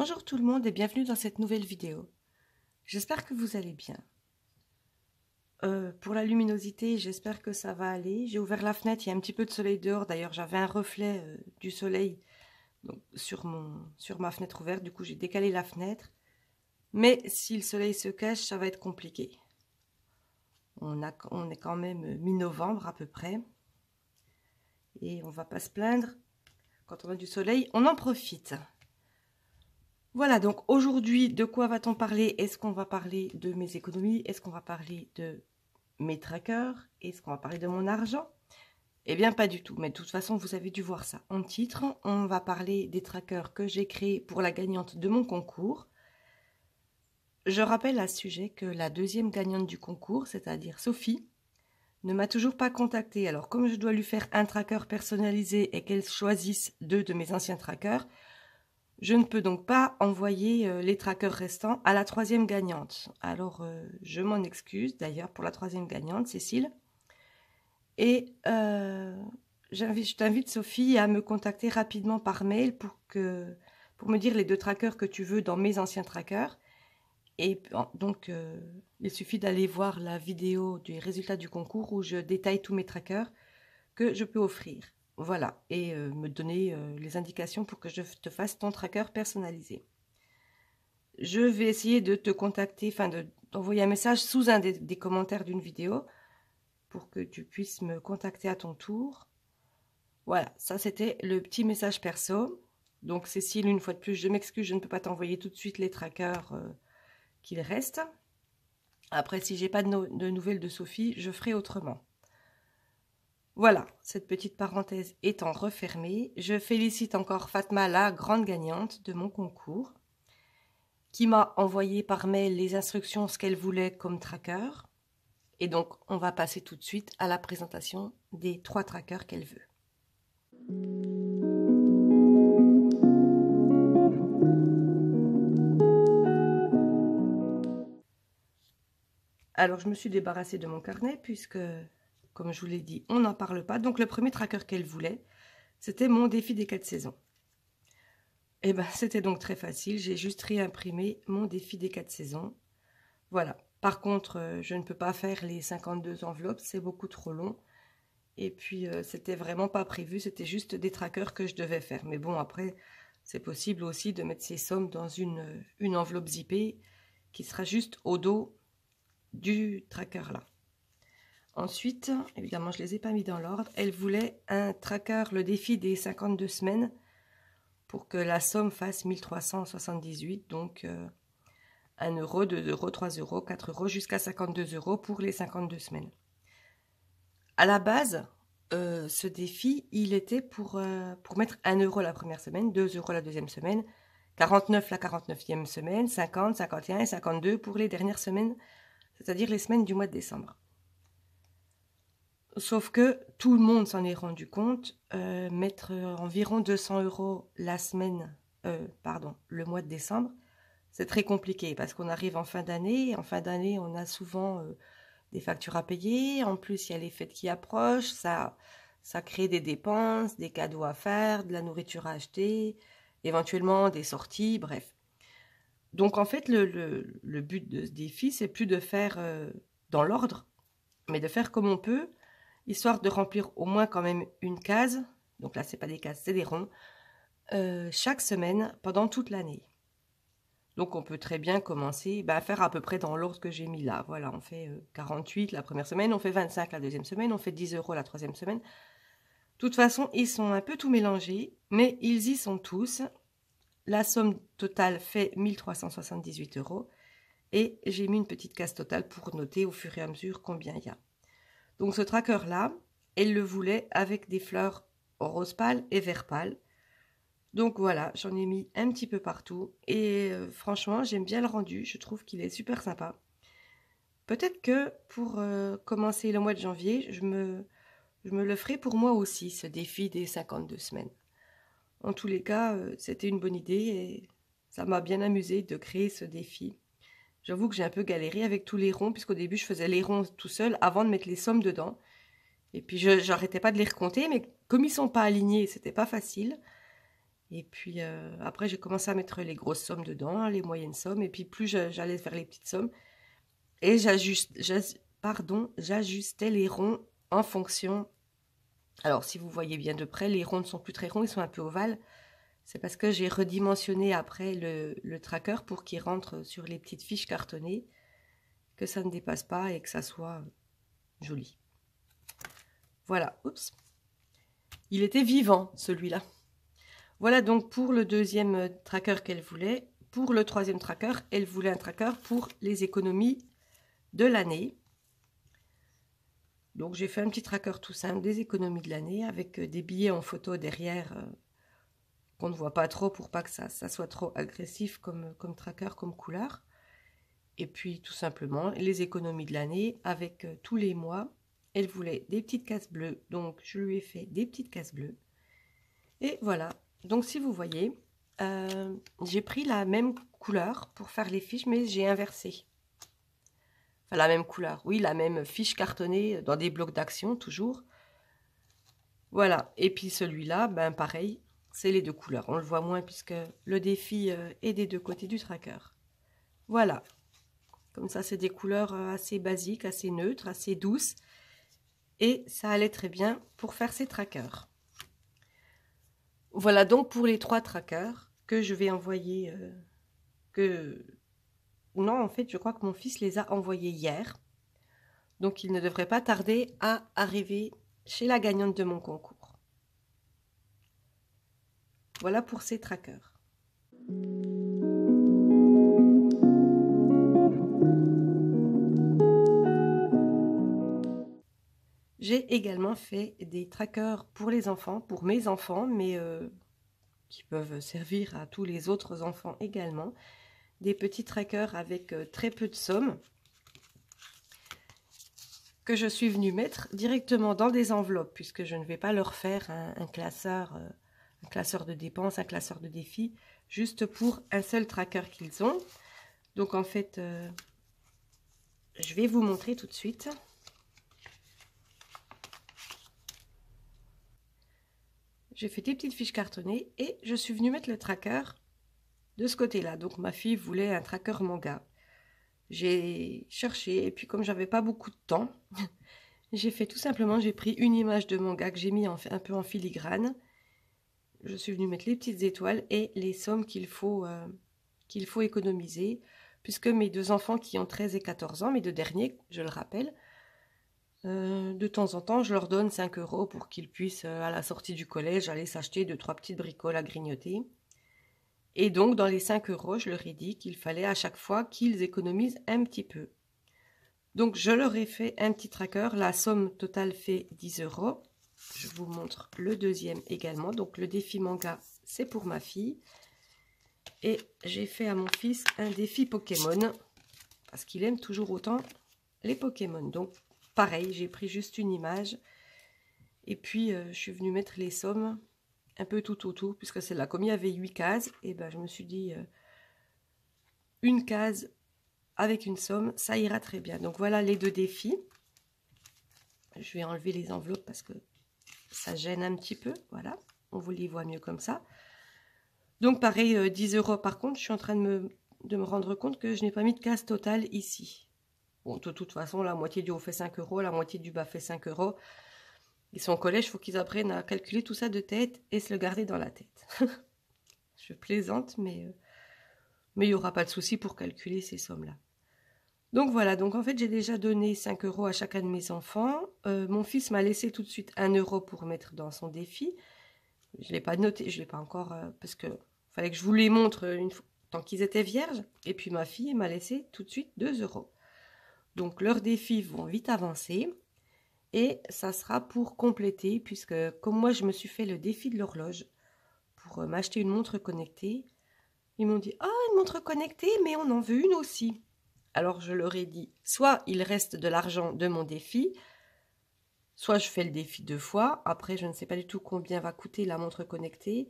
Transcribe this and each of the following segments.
Bonjour tout le monde et bienvenue dans cette nouvelle vidéo. J'espère que vous allez bien. Pour la luminosité, j'espère que ça va aller. J'ai ouvert la fenêtre, il y a un petit peu de soleil dehors. D'ailleurs, j'avais un reflet du soleil donc, sur ma fenêtre ouverte. Du coup, j'ai décalé la fenêtre. Mais si le soleil se cache, ça va être compliqué. On est quand même mi-novembre à peu près. Et on va pas se plaindre. Quand on a du soleil, on en profite. Voilà, donc aujourd'hui, de quoi va-t-on parler? Est-ce qu'on va parler de mes économies? Est-ce qu'on va parler de mes trackers? Est-ce qu'on va parler de mon argent? Eh bien, pas du tout. Mais de toute façon, vous avez dû voir ça en titre. On va parler des trackers que j'ai créés pour la gagnante de mon concours. Je rappelle à ce sujet que la deuxième gagnante du concours, c'est-à-dire Sophie, ne m'a toujours pas contactée. Alors, comme je dois lui faire un tracker personnalisé et qu'elle choisisse 2 de mes anciens trackers, je ne peux donc pas envoyer les trackers restants à la troisième gagnante. Alors, je m'en excuse d'ailleurs pour la troisième gagnante, Cécile. Et je t'invite, Sophie, à me contacter rapidement par mail pour me dire les 2 trackers que tu veux dans mes anciens trackers. Et donc, il suffit d'aller voir la vidéo des résultats du concours où je détaille tous mes trackers que je peux offrir. Voilà, et me donner les indications pour que je te fasse ton tracker personnalisé. Je vais essayer de te contacter, enfin d'envoyer un message sous un des commentaires d'une vidéo pour que tu puisses me contacter à ton tour. Voilà, ça c'était le petit message perso. Donc Cécile, une fois de plus, je m'excuse, je ne peux pas t'envoyer tout de suite les trackers qu'il reste. Après, si j'ai pas de nouvelles de Sophie, je ferai autrement. Voilà, cette petite parenthèse étant refermée, je félicite encore Fatma, la grande gagnante de mon concours, qui m'a envoyé par mail les instructions, ce qu'elle voulait comme tracker. Et donc, on va passer tout de suite à la présentation des 3 trackers qu'elle veut. Alors, je me suis débarrassée de mon carnet puisque, comme je vous l'ai dit, on n'en parle pas. Donc, le premier tracker qu'elle voulait, c'était mon défi des 4 saisons. Et ben, c'était donc très facile. J'ai juste réimprimé mon défi des 4 saisons. Voilà. Par contre, je ne peux pas faire les 52 enveloppes, c'est beaucoup trop long. Et puis, c'était vraiment pas prévu, c'était juste des trackers que je devais faire. Mais bon, après, c'est possible aussi de mettre ces sommes dans une enveloppe zippée qui sera juste au dos du tracker là. Ensuite, évidemment, je ne les ai pas mis dans l'ordre. Elle voulait un tracker, le défi des 52 semaines, pour que la somme fasse 1378, donc 1 euro, 2 euros, 3 euros, 4 euros, jusqu'à 52 euros pour les 52 semaines. À la base, ce défi, il était pour mettre 1 euro la première semaine, 2 euros la deuxième semaine, 49 la 49e semaine, 50, 51 et 52 pour les dernières semaines, c'est-à-dire les semaines du mois de décembre. Sauf que tout le monde s'en est rendu compte, mettre environ 200 euros la semaine, le mois de décembre, c'est très compliqué parce qu'on arrive en fin d'année. En fin d'année, on a souvent des factures à payer. En plus, il y a les fêtes qui approchent. Ça crée des dépenses, des cadeaux à faire, de la nourriture à acheter, éventuellement des sorties, bref. Donc, en fait, le but de ce défi, c'est plus de faire dans l'ordre, mais de faire comme on peut, histoire de remplir au moins quand même une case. Donc là, c'est pas des cases, c'est des ronds. Chaque semaine, pendant toute l'année. Donc, on peut très bien commencer à faire à peu près dans l'ordre que j'ai mis là. Voilà, on fait 48 la première semaine, on fait 25 la deuxième semaine, on fait 10 euros la troisième semaine. De toute façon, ils sont un peu tout mélangés, mais ils y sont tous. La somme totale fait 1378 euros. Et j'ai mis une petite case totale pour noter au fur et à mesure combien il y a. Donc, ce tracker-là, elle le voulait avec des fleurs rose pâle et vert pâle. Donc voilà, j'en ai mis un petit peu partout et franchement, j'aime bien le rendu, je trouve qu'il est super sympa. Peut-être que pour commencer le mois de janvier, je me le ferai pour moi aussi, ce défi des 52 semaines. En tous les cas, c'était une bonne idée et ça m'a bien amusé de créer ce défi. J'avoue que j'ai un peu galéré avec tous les ronds, puisqu'au début, je faisais les ronds tout seul avant de mettre les sommes dedans. Et puis, j'arrêtais pas de les recompter, mais comme ils sont pas alignés, c'était pas facile. Et puis après, j'ai commencé à mettre les grosses sommes dedans, les moyennes sommes. Et puis plus j'allais faire les petites sommes. Et j'ajustais les ronds en fonction. Alors, si vous voyez bien de près, les ronds ne sont plus très ronds, ils sont un peu ovales. C'est parce que j'ai redimensionné après le tracker pour qu'il rentre sur les petites fiches cartonnées, que ça ne dépasse pas et que ça soit joli. Voilà, oups. Il était vivant, celui-là. Voilà donc pour le deuxième tracker qu'elle voulait. Pour le troisième tracker, elle voulait un tracker pour les économies de l'année. Donc j'ai fait un petit tracker tout simple des économies de l'année avec des billets en photo derrière qu'on ne voit pas trop pour pas que ça soit trop agressif comme tracker, comme couleur. Et puis tout simplement les économies de l'année avec tous les mois. Elle voulait des petites cases bleues, donc je lui ai fait des petites cases bleues. Et voilà, donc si vous voyez, j'ai pris la même couleur pour faire les fiches, mais j'ai inversé. Enfin, la même couleur, oui, la même fiche cartonnée dans des blocs d'action, toujours. Voilà, et puis celui-là, ben pareil, c'est les deux couleurs. On le voit moins puisque le défi est des deux côtés du tracker. Voilà, comme ça c'est des couleurs assez basiques, assez neutres, assez douces. Et ça allait très bien pour faire ces trackers. Voilà donc pour les 3 trackers que je vais envoyer. Non, en fait, je crois que mon fils les a envoyés hier. Donc, il ne devrait pas tarder à arriver chez la gagnante de mon concours. Voilà pour ces trackers. J'ai également fait des trackers pour les enfants, pour mes enfants, mais qui peuvent servir à tous les autres enfants également. Des petits trackers avec très peu de sommes que je suis venue mettre directement dans des enveloppes puisque je ne vais pas leur faire un classeur de dépenses, un classeur de défis, juste pour un seul tracker qu'ils ont. Donc en fait, je vais vous montrer tout de suite. J'ai fait des petites fiches cartonnées et je suis venue mettre le tracker de ce côté-là. Donc ma fille voulait un tracker manga. J'ai cherché et puis comme j'avais pas beaucoup de temps, j'ai fait tout simplement, j'ai pris une image de manga que j'ai mis un peu en filigrane. Je suis venue mettre les petites étoiles et les sommes qu'il faut économiser, puisque mes deux enfants qui ont 13 et 14 ans, mes deux derniers, je le rappelle, de temps en temps, je leur donne 5 € pour qu'ils puissent, à la sortie du collège, aller s'acheter 2-3 petites bricoles à grignoter. Et donc, dans les 5 €, je leur ai dit qu'il fallait à chaque fois qu'ils économisent un petit peu. Donc, je leur ai fait un petit tracker. La somme totale fait 10 €. Je vous montre le deuxième également. Donc, le défi manga, c'est pour ma fille. Et j'ai fait à mon fils un défi Pokémon, parce qu'il aime toujours autant les Pokémon. Donc, pareil, j'ai pris juste une image. Et puis, je suis venue mettre les sommes un peu tout autour, puisque c'est là, comme il y avait 8 cases, et ben je me suis dit, une case avec une somme, ça ira très bien. Donc, voilà les deux défis. Je vais enlever les enveloppes parce que ça gêne un petit peu. Voilà, on vous les voit mieux comme ça. Donc, pareil, 10 € par contre, je suis en train de me rendre compte que je n'ai pas mis de case totale ici. Bon, de toute façon, la moitié du haut fait 5 €, la moitié du bas fait 5 €. Ils sont au collège, il faut qu'ils apprennent à calculer tout ça de tête et se le garder dans la tête. Je plaisante, mais il n'y aura pas de souci pour calculer ces sommes-là. Donc voilà, donc en fait, j'ai déjà donné 5 € à chacun de mes enfants. Mon fils m'a laissé tout de suite 1 € pour mettre dans son défi. Je ne l'ai pas noté, je ne l'ai pas encore, parce que fallait que je vous les montre une fois, tant qu'ils étaient vierges. Et puis ma fille m'a laissé tout de suite 2 €. Donc leurs défis vont vite avancer. Et ça sera pour compléter, puisque comme moi je me suis fait le défi de l'horloge pour m'acheter une montre connectée, ils m'ont dit « Ah, une montre connectée, mais on en veut une aussi !» Alors je leur ai dit, soit il reste de l'argent de mon défi, soit je fais le défi 2 fois. Après, je ne sais pas du tout combien va coûter la montre connectée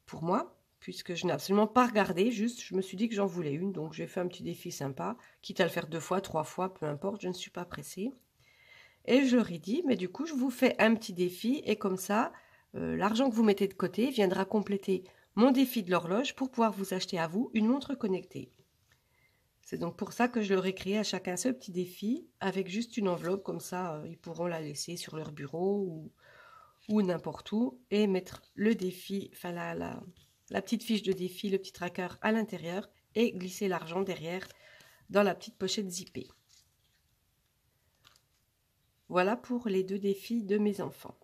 pour moi, puisque je n'ai absolument pas regardé, juste je me suis dit que j'en voulais une, donc j'ai fait un petit défi sympa, quitte à le faire 2 fois, 3 fois, peu importe, je ne suis pas pressée. Et je leur ai dit, mais du coup, je vous fais un petit défi et comme ça, l'argent que vous mettez de côté viendra compléter mon défi de l'horloge pour pouvoir vous acheter à vous une montre connectée. C'est donc pour ça que je leur ai créé à chacun ce petit défi avec juste une enveloppe, comme ça ils pourront la laisser sur leur bureau ou n'importe où et mettre le défi, enfin la petite fiche de défi, le petit tracker à l'intérieur et glisser l'argent derrière dans la petite pochette zippée. Voilà pour les 2 défis de mes enfants.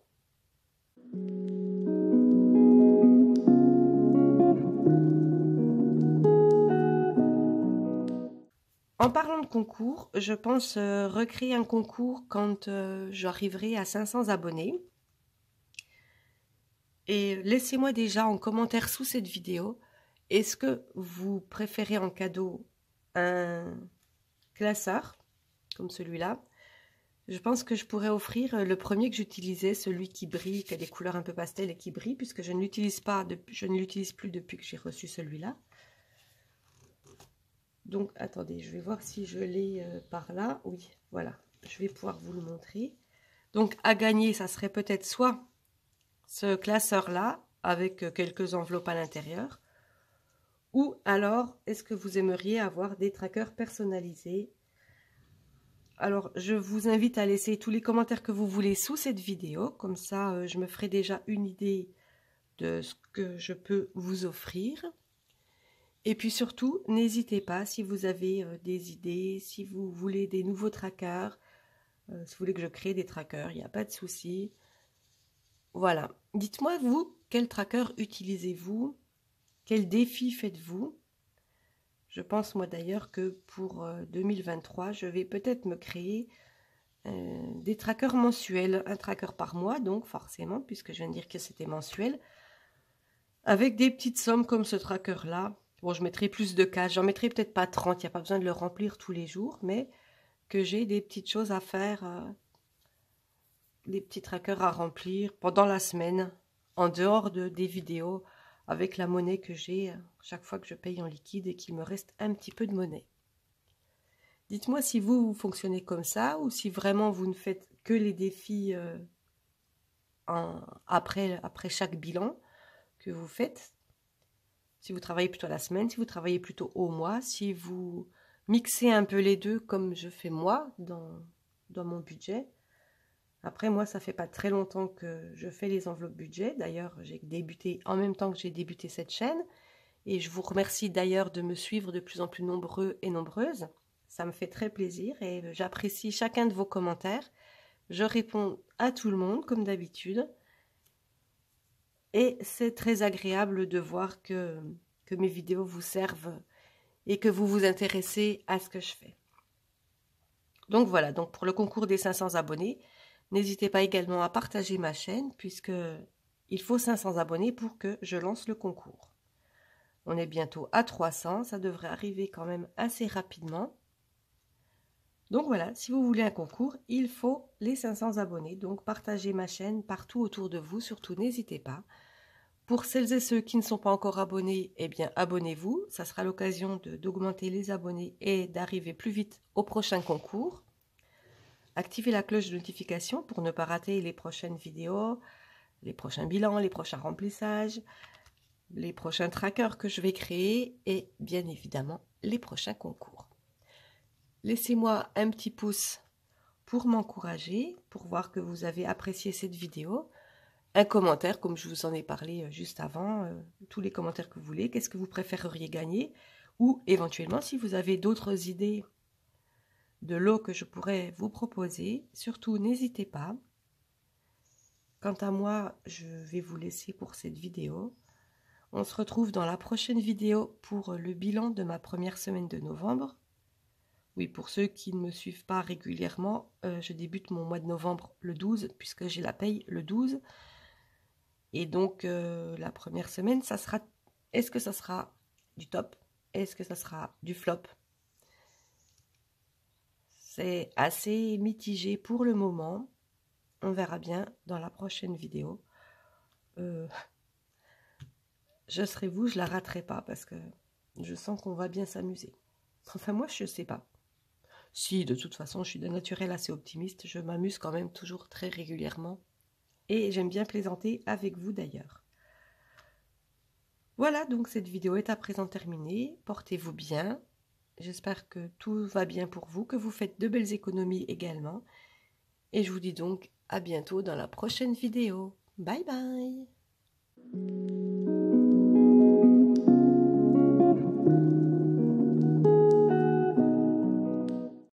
En parlant de concours, je pense recréer un concours quand j'arriverai à 500 abonnés. Et laissez-moi déjà en commentaire sous cette vidéo, est-ce que vous préférez en cadeau un classeur comme celui-là? Je pense que je pourrais offrir le premier que j'utilisais, celui qui brille, qui a des couleurs un peu pastel et qui brille, puisque je ne l'utilise plus depuis que j'ai reçu celui-là. Donc, attendez, je vais voir si je l'ai par là. Oui, voilà, je vais pouvoir vous le montrer. Donc, à gagner, ça serait peut-être soit ce classeur-là, avec quelques enveloppes à l'intérieur, ou alors, est-ce que vous aimeriez avoir des trackers personnalisés? Alors, je vous invite à laisser tous les commentaires que vous voulez sous cette vidéo, comme ça, je me ferai déjà une idée de ce que je peux vous offrir. Et puis surtout, n'hésitez pas si vous avez des idées, si vous voulez des nouveaux trackers, si vous voulez que je crée des trackers, il n'y a pas de souci. Voilà. Dites-moi, vous, quel tracker utilisez-vous? Quel défi faites-vous? Je pense, moi d'ailleurs, que pour 2023, je vais peut-être me créer des trackers mensuels. Un tracker par mois, donc forcément, puisque je viens de dire que c'était mensuel. Avec des petites sommes comme ce tracker-là. Bon, je mettrai plus de cash. J'en mettrai peut-être pas 30. Il n'y a pas besoin de le remplir tous les jours. Mais que j'ai des petites choses à faire. Des petits trackers à remplir pendant la semaine. En dehors des vidéos. Avec la monnaie que j'ai chaque fois que je paye en liquide et qu'il me reste un petit peu de monnaie. Dites-moi si vous fonctionnez comme ça. Ou si vraiment vous ne faites que les défis après chaque bilan que vous faites. Si vous travaillez plutôt à la semaine, si vous travaillez plutôt au mois, si vous mixez un peu les deux comme je fais moi dans mon budget. Après, moi, ça fait pas très longtemps que je fais les enveloppes budget. D'ailleurs, j'ai débuté en même temps que j'ai débuté cette chaîne. Et je vous remercie d'ailleurs de me suivre de plus en plus nombreux et nombreuses. Ça me fait très plaisir et j'apprécie chacun de vos commentaires. Je réponds à tout le monde comme d'habitude. Et c'est très agréable de voir que mes vidéos vous servent et que vous vous intéressez à ce que je fais. Donc voilà, donc pour le concours des 500 abonnés, n'hésitez pas également à partager ma chaîne puisque il faut 500 abonnés pour que je lance le concours. On est bientôt à 300, ça devrait arriver quand même assez rapidement. Donc voilà, si vous voulez un concours, il faut les 500 abonnés. Donc partagez ma chaîne partout autour de vous, surtout n'hésitez pas. Pour celles et ceux qui ne sont pas encore abonnés, eh bien abonnez-vous. Ça sera l'occasion d'augmenter les abonnés et d'arriver plus vite au prochain concours. Activez la cloche de notification pour ne pas rater les prochaines vidéos, les prochains bilans, les prochains remplissages, les prochains trackers que je vais créer et bien évidemment les prochains concours. Laissez-moi un petit pouce pour m'encourager, pour voir que vous avez apprécié cette vidéo. Un commentaire, comme je vous en ai parlé juste avant, tous les commentaires que vous voulez, qu'est-ce que vous préféreriez gagner, ou éventuellement si vous avez d'autres idées de lots que je pourrais vous proposer, surtout n'hésitez pas. Quant à moi, je vais vous laisser pour cette vidéo. On se retrouve dans la prochaine vidéo pour le bilan de ma première semaine de novembre. Oui, pour ceux qui ne me suivent pas régulièrement, je débute mon mois de novembre le 12, puisque j'ai la paye le 12. Et donc, la première semaine, ça sera... Est-ce que ça sera du top? Est-ce que ça sera du flop? C'est assez mitigé pour le moment. On verra bien dans la prochaine vidéo. Je serai vous, je la raterai pas parce que je sens qu'on va bien s'amuser. Enfin, moi, je sais pas. Si, de toute façon, je suis de naturel assez optimiste. Je m'amuse quand même toujours très régulièrement. Et j'aime bien plaisanter avec vous d'ailleurs. Voilà, donc cette vidéo est à présent terminée. Portez-vous bien. J'espère que tout va bien pour vous, que vous faites de belles économies également. Et je vous dis donc à bientôt dans la prochaine vidéo. Bye bye!